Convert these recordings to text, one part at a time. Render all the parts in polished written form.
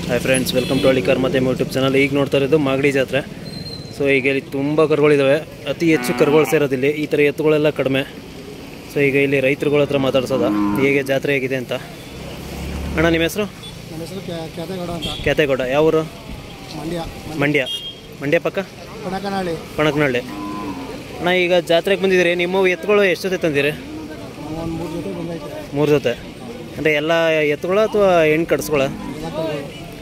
Hi friends, welcome to Hallikar ಮತ್ತು YouTube channel. ಈಗ ನೋಡ್ತಾ ಇರೋದು ಮಾಗಡಿ ಜಾತ್ರೆ. ಸೊ ಈಗ ಇಲ್ಲಿ ತುಂಬ ಕರುಗಳಿದ್ದಾವೆ. ಅತಿ ಹೆಚ್ಚು ಕರುಗಳು ಸೇರೋದಿಲ್ಲಿ. ಈ ಥರ ಎತ್ತುಗಳೆಲ್ಲ ಕಡಿಮೆ. ಸೊ ಈಗ ಇಲ್ಲಿ ರೈತರುಗಳ ಹತ್ರ ಮಾತಾಡ್ಸೋದ ಹೇಗೆ ಜಾತ್ರೆ ಹೇಗಿದೆ ಅಂತ. ಅಣ್ಣ, ನಿಮ್ಮ ಹೆಸರು? ನಮ್ಮ ಹೆಸರು ಕ್ಯಾತೆಗೌಡ ಅಂತ. ಕ್ಯಾತೆಗೌಡ. ಯಾವ ಊರು? ಮಂಡ್ಯ. ಮಂಡ್ಯ ಪಕ್ಕ ಪಣಕನಹಳ್ಳಿ. ಅಣ್ಣ, ಈಗ ಜಾತ್ರೆಗೆ ಬಂದಿದ್ದೀರಿ. ನಿಮ್ಮ ಎತ್ತುಗಳು ಎಷ್ಟು ಜೊತೆ ತಂದಿರಿ? ಒಂದು 3 ಜೊತೆ ಬಂದೈತೆ. 3 ಜೊತೆ ಅಂದರೆ ಎಲ್ಲ ಎತ್ತುಗಳ ಅಥವಾ ಹೆಣ್ಣು ಕಟ್ಸ್ಗಳ?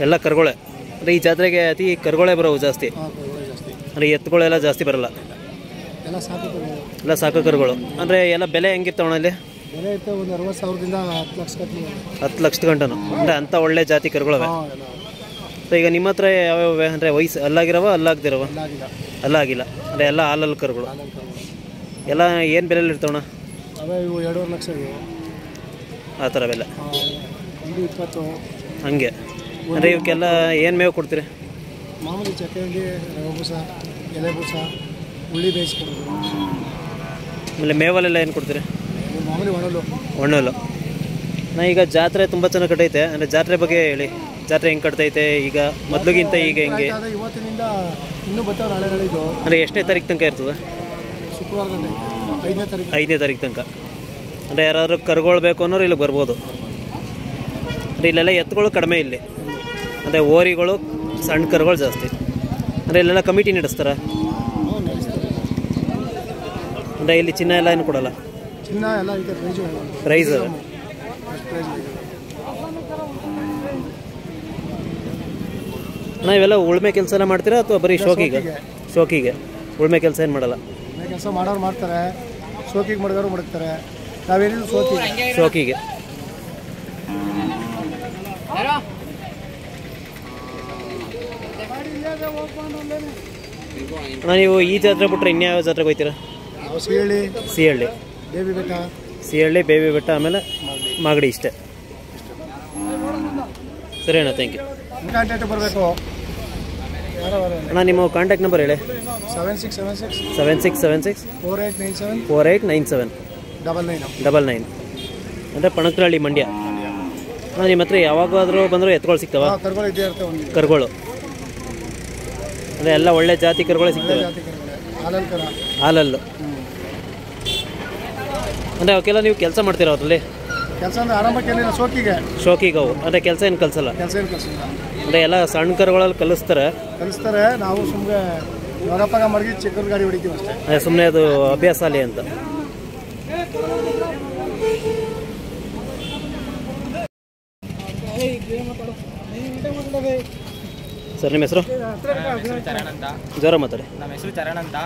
ಎಲ್ಲ ಕರುಗಳೇ. ಅಂದರೆ ಈ ಜಾತ್ರೆಗೆ ಅತಿ ಕರುಗಳೇ ಬರೋವು ಜಾಸ್ತಿ. ಅಂದರೆ ಎತ್ತುಗಳೆಲ್ಲ ಜಾಸ್ತಿ ಬರಲ್ಲ. ಎಲ್ಲ ಸಾಕು ಕರುಗಳು. ಅಂದರೆ ಎಲ್ಲ ಬೆಲೆ ಹೆಂಗಿರ್ತಾವಣ ಅಲ್ಲಿ? ಬೆಲೆ ಇರ್ತವೆ, ಒಂದು 60,000ದಿಂದ 10 ಲಕ್ಷದ ಗಂಟನು. ಅಂದರೆ ಅಂಥ ಒಳ್ಳೆ ಜಾತಿ ಕರುಗಳವೆ. ಸೊ ಈಗ ನಿಮ್ಮ ಹತ್ರ ಯಾವ್ಯಾವ ಅಂದರೆ ವಯಸ್ಸು ಅಲ್ಲಾಗಿರವ ಅಲ್ಲಾಗ್ದಿರವ? ಅಲ್ಲಾಗಿಲ್ಲ. ಅಂದರೆ ಎಲ್ಲ ಹಾಲಲ್ಲಿ ಕರುಗಳು. ಎಲ್ಲ ಏನು ಬೆಲೆಯಲ್ಲಿ ಇರ್ತಾವಣ? ಅವೇ ಇವು 2.5 ಲಕ್ಷ ಇವು. ಆ ಥರ ಬೆಲೆ 20 ಹಂಗೆ. ಅಂದರೆ ಇವಕ್ಕೆಲ್ಲ ಏನು ಮೇವು ಕೊಡ್ತೀರಿ? ಮಾಮೂಲಿ ಚಕ್ಕಂಡಿ, ರವೆ ಬೂಸ, ಎಲೆ ಬೂಸ, ಹುಳ್ಳಿ ಬೇಯಿಸ್ಕೊಡೋದು. ಆಮೇಲೆ ಮೇವಲ್ಲೆಲ್ಲ ಏನು ಕೊಡ್ತೀರಿ? ಮಾಮೂಲಿ ಒಣ್ಣಲು. ನಾ ಈಗ ಜಾತ್ರೆ ತುಂಬ ಚೆನ್ನಾಗಿ ಕಟ್ಟೈತೆ. ಅಂದರೆ ಜಾತ್ರೆ ಬಗ್ಗೆ ಹೇಳಿ. ಜಾತ್ರೆ ಹೆಂಗೆ ಕಟ್ತೈತೆ ಈಗ ಮೊದಲಿಗಿಂತ ಈಗ ಹೆಂಗೆ? ಇವತ್ತಿನಿಂದ ಇನ್ನೂ ಬರ್ತಾವೆ, ನಾಳೆ ನಾಳಿದ್ದು. ಅಂದರೆ ಎಷ್ಟನೇ ತಾರೀಕು ತನಕ ಇರ್ತದೆ? ಶುಕ್ರವಾರದಲ್ಲಿ 5ನೇ ತಾರೀಕು ತನಕ. ಅಂದರೆ ಯಾರಾದರೂ ಕರುಗಳು ಬೇಕು ಅನ್ನೋರು ಇಲ್ಲಿಗೆ ಬರ್ಬೋದು. ಅಂದರೆ ಇಲ್ಲೆಲ್ಲ ಎತ್ತುಗಳು ಕಡಿಮೆ ಇಲ್ಲಿ. ಅಂದರೆ ಓರಿಗಳು, ಸಣ್ಣ ಕರುಗಳು ಜಾಸ್ತಿ. ಅಂದರೆ ಇಲ್ಲೆಲ್ಲ ಕಮಿಟಿ ನಡೆಸ್ತಾರೆ. ಅಂದರೆ ಇಲ್ಲಿ ಚಿನ್ನ ಎಲ್ಲ ಏನು ಕೊಡಲ್ಲ? ಚಿನ್ನ ಎಲ್ಲ ಇದೆ. ಪ್ರೈಸ್ ಇವೆಲ್ಲ ಉಳ್ಮೆ ಕೆಲಸ ಎಲ್ಲ ಮಾಡ್ತೀರಾ ಅಥವಾ ಬರೀ ಶೋಕಿಗೆ? ಉಳ್ಮೆ ಕೆಲಸ ಏನು ಮಾಡಲ್ಲ? ಕೆಲಸ ಮಾಡೋರು ಮಾಡ್ತಾರೆ, ಶೋಕಿಗೆ ಮಾಡಿದವರು ಮಾಡ್ತಾರೆ. ನಾವೇನಿದ್ರು ಶೋಕಿಗೆ. ಅಣ್ಣ, ನೀವು ಈ ಜಾತ್ರೆ ಬಿಟ್ಟರೆ ಇನ್ಯಾವ ಜಾತ್ರೆಗೆ ಹೋಗ್ತೀರಾ? ಸಿಹಳ್ಳಿ, ಬೇಬಿ ಬೆಟ್ಟ, ಆಮೇಲೆ ಮಾಗಡಿ. ಇಷ್ಟೇ. ಸರಿ ಅಣ್ಣ, ಥ್ಯಾಂಕ್ ಯು. ಕಾಂಟ್ಯಾಕ್ಟ್ ಬರಬೇಕು. ಅಣ್ಣ, ನಿಮ್ಮ ಕಾಂಟ್ಯಾಕ್ಟ್ ನಂಬರ್ ಹೇಳಿ. 7676 4897 99 ಅಂದರೆ ಪಣಕನಹಳ್ಳಿ, ಮಂಡ್ಯ. ಅಣ್ಣ, ನಿಮ್ಮ ಹತ್ರ ಯಾವಾಗಾದರೂ ಬಂದರೂ ಎತ್ತುಗಳು ಸಿಗ್ತಾವ? ಕರುಗಳು ಅಂದರೆ ಎಲ್ಲ ಒಳ್ಳೆ ಜಾತಿ ಕರುಗಳೇ ಸಿಗ್ತವೆ. ಹಾಲಲ್ಲು. ಅಂದರೆ ಅವಕ್ಕೆಲ್ಲ ನೀವು ಕೆಲಸ ಮಾಡ್ತೀರಾ ಅದರಲ್ಲಿ? ಕೆಲಸ ಅಂದರೆ ಆರಂಭಕ್ಕೆ ಶೋಕಿಗೆ ಅವು. ಅಂದರೆ ಕೆಲಸ ಏನು ಕಲಿಸಲ್ಲ? ಅಂದರೆ ಎಲ್ಲ ಸಣ್ಣ ಕರುಗಳಲ್ಲಿ ಕಲಿಸ್ತಾರೆ. ನಾವು ಸುಮ್ಮನೆ ಹೊರಪಾಗ ಮಡಗಿ ಚಿಕ್ಕ ಗಾಡಿ ಹೊಡಿತೀವಿ ಅಷ್ಟೇ. ಸುಮ್ಮನೆ ಅದು ಅಭ್ಯಾಸ ಅಲ್ಲಿ ಅಂತ. ಸರ್, ನಿಮ್ಮ ಹೆಸರು? ಚರಣ್ ಅಂತ. ಜ್ವರ ಮಾತಾಡಿ. ನಮ್ಮ ಹೆಸರು ಚರಣ್ ಅಂತ.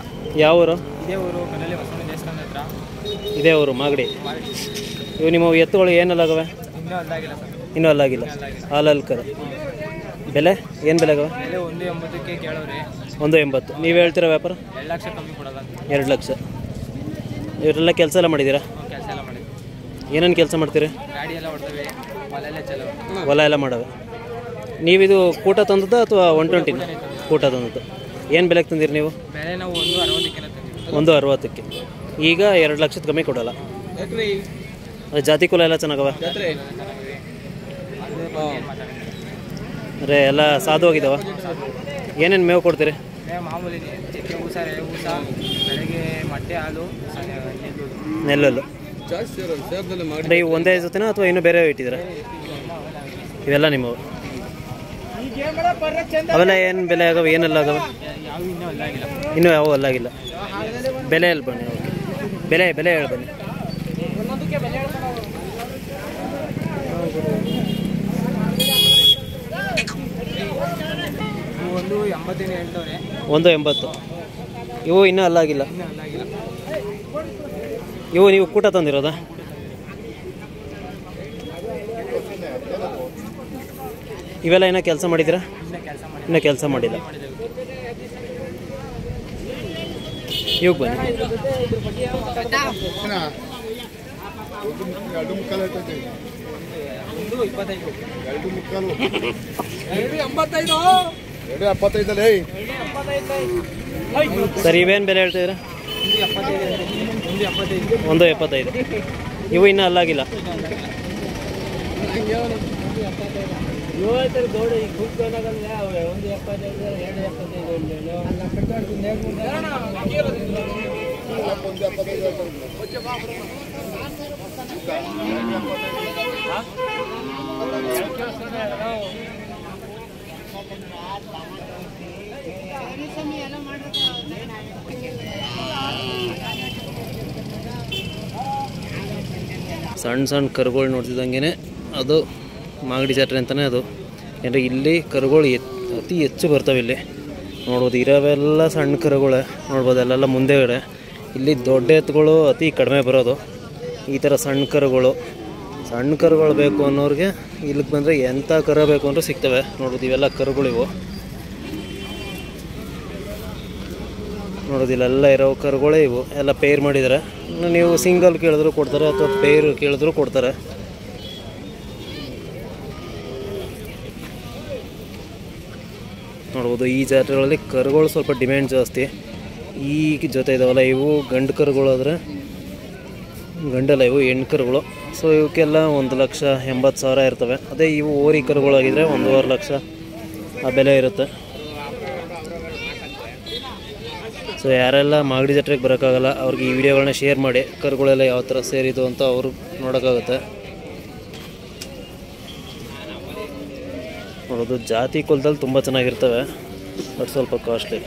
ಯಾವ ಊರು? ಇದೇ ಊರು, ಕಲ್ಲಲ್ಲಿ ಬಸವಣ್ಣ ದೇವಸ್ಥಾನ ಹತ್ರ. ಇದೇ ಊರು, ಮಾಗಡಿ. ಇವು ನಿಮ್ಮ ಎತ್ತುಗಳು ಏನಲ್ಲಾಗವೆ? ಇನ್ನೂ ಅಲ್ಲಾಗಿಲ್ಲ. ಹಾಲಲ್ಲಿ ಕರು. ಬೆಲೆ ಏನು ಬೆಲೆ ಆಗವೆ? 1.80ಕ್ಕೆ ಕೇಳೋರಿ. 1.80. ನೀವು ಹೇಳ್ತೀರಾ ವ್ಯಾಪಾರ? 2 ಲಕ್ಷ ಕಮ್ಮಿ ಕೊಡಲ್ಲ. 2 ಲಕ್ಷ. ಇವರೆಲ್ಲ ಕೆಲಸ ಎಲ್ಲ ಮಾಡಿದ್ದೀರಾ? ಕೆಲಸ ಎಲ್ಲ ಮಾಡಿ. ಏನೇನು ಕೆಲಸ ಮಾಡ್ತೀರಿ? ಗಾಡಿ ಎಲ್ಲ ಹೊಡ್ತೇವೆ, ಹೊಲ ಎಲ್ಲ ಮಾಡವೆ. ನೀವಿದು ಕೂಟ ತಂದದ್ದು ಅಥವಾ 120? ಕೂಟ ತಂದದ್ದು. ಏನು ಬೆಲೆಗೆ ತಂದಿರಿ ನೀವು? ಬೆಲೆ ನಾವು 1.60ಕ್ಕೆ ತಂದಿದ್ದೀವಿ. 1.60ಕ್ಕೆ. ಈಗ 2 ಲಕ್ಷದ ಕಮ್ಮಿ ಕೊಡಲ್ಲ. ಅದು ಜಾತಿ ಕುಲ ಎಲ್ಲ ಚೆನ್ನಾಗವ? ಅಂದರೆ ಎಲ್ಲ ಸಾಧು ಹೋಗಿದ್ದಾವ? ಏನೇನು ಮೇವು ಕೊಡ್ತೀರಿ? ಮಾಮೂಲಿ ಚಿಕ್ಕ ಊಸ, ರೆಳೆ ಊಸ, ಬೆಳಗ್ಗೆ ಮೊಟ್ಟೆ, ಹಾಲು, ನೆಲ್ಲಲ್ಲು. ಅಂದರೆ ಇವು ಒಂದೇ ಜೊತೆನಾ ಅಥವಾ ಇನ್ನೂ ಬೇರೆ ಇಟ್ಟಿದ್ದೀರಾ? ಇವೆಲ್ಲ ನಿಮ್ಮವು. ಅವೆಲ್ಲ ಏನು ಬೆಲೆ ಆಗವೆ? ಏನೆಲ್ಲ ಆಗವೆ? ಇನ್ನೂ ಯಾವ ಅಲ್ಲಾಗಿಲ್ಲ. ಬೆಲೆ ಎಲ್ಲಿ ಬನ್ನಿ. ಓಕೆ, ಬೆಲೆ ಹೇಳಿ ಬನ್ನಿ. ಒಂದು 80 ಹೇಳ್ತವ್ರೆ. 1.80. ಇವು ಇನ್ನೂ ಅಲ್ಲಾಗಿಲ್ಲ. ಇವು ನೀವು ಕೂಟ ತಂದಿರೋದಾ? ಇವೆಲ್ಲ ಏನೋ ಕೆಲಸ ಮಾಡಿದ್ದೀರಾ? ಇನ್ನೂ ಕೆಲಸ ಮಾಡಿಲ್ಲ. ಇವಾಗ ಬನ್ನಿ. ಸರ್, ಇವೇನು ಬೆಲೆ ಹೇಳ್ತಿದ್ದೀರಾ? 1.75. ಇವು ಇನ್ನೂ ಅಲ್ಲಾಗಿಲ್ಲ. ಸಣ್ಣ ಸಣ್ಣ ಕರುಗಳು ನೋಡ್ತಿದ್ದಂಗೆ ಅದು ಮಾಗಡಿ ಜಾತ್ರೆ ಅಂತಲೇ ಅದು. ಯಾಕಂದರೆ ಇಲ್ಲಿ ಕರುಗಳು ಅತಿ ಹೆಚ್ಚು ಬರ್ತವೆ. ಇಲ್ಲಿ ನೋಡ್ಬೋದು ಇರೋವೆಲ್ಲ ಸಣ್ಣ ಕರುಗಳೇ ನೋಡ್ಬೋದು, ಅಲ್ಲೆಲ್ಲ ಮುಂದೆಗಡೆ. ಇಲ್ಲಿ ದೊಡ್ಡ ಎತ್ತುಗಳು ಅತಿ ಕಡಿಮೆ ಬರೋದು. ಈ ಥರ ಸಣ್ಣ ಕರುಗಳು ಬೇಕು ಅನ್ನೋರಿಗೆ ಇಲ್ಲಿಗೆ ಬಂದರೆ ಎಂಥ ಕರು ಬೇಕು ಅಂದರೂ ಸಿಗ್ತವೆ. ನೋಡ್ಬೋದು ಇವೆಲ್ಲ ಕರುಗಳಿವು. ನೋಡೋದು ಇಲ್ಲೆಲ್ಲ ಇರೋ ಕರುಗಳೇ ಇವು. ಎಲ್ಲ ಪೇರ್ ಮಾಡಿದ್ದಾರೆ. ನೀವು ಸಿಂಗಲ್ ಕೇಳಿದ್ರು ಕೊಡ್ತಾರೆ, ಅಥವಾ ಪೇರ್ ಕೇಳಿದ್ರು ಕೊಡ್ತಾರೆ. ನೋಡ್ಬೋದು ಈ ಜಾತ್ರೆಗಳಲ್ಲಿ ಕರುಗಳು ಸ್ವಲ್ಪ ಡಿಮ್ಯಾಂಡ್ ಜಾಸ್ತಿ. ಈ ಜೊತೆ ಇದಾವಲ್ಲ ಇವು ಗಂಡು ಕರುಗಳಾದರೆ ಗಂಡಲ್ಲ, ಇವು ಹೆಣ್ಣು ಕರುಗಳು. ಸೊ ಇವಕ್ಕೆಲ್ಲ 1,80,000 ಇರ್ತವೆ. ಅದೇ ಇವು ಓರಿ ಕರುಗಳಾಗಿದ್ದರೆ 1.5 ಲಕ್ಷ ಆ ಬೆಲೆ ಇರುತ್ತೆ. ಸೊ ಯಾರೆಲ್ಲ ಮಾಗಡಿ ಜಾತ್ರೆಗೆ ಬರೋಕ್ಕಾಗಲ್ಲ ಅವ್ರಿಗೆ ಈ ವಿಡಿಯೋಗಳನ್ನ ಶೇರ್ ಮಾಡಿ, ಕರುಗಳೆಲ್ಲ ಯಾವ ಥರ ಸೇರಿದ್ದು ಅಂತ ಅವರು ನೋಡೋಕ್ಕಾಗುತ್ತೆ. ನೋಡೋದು ಜಾತಿ ಕುಲದಲ್ಲಿ ತುಂಬ ಚೆನ್ನಾಗಿರ್ತವೆ, ಬಟ್ ಸ್ವಲ್ಪ ಕಾಸ್ಟ್ಲಿ.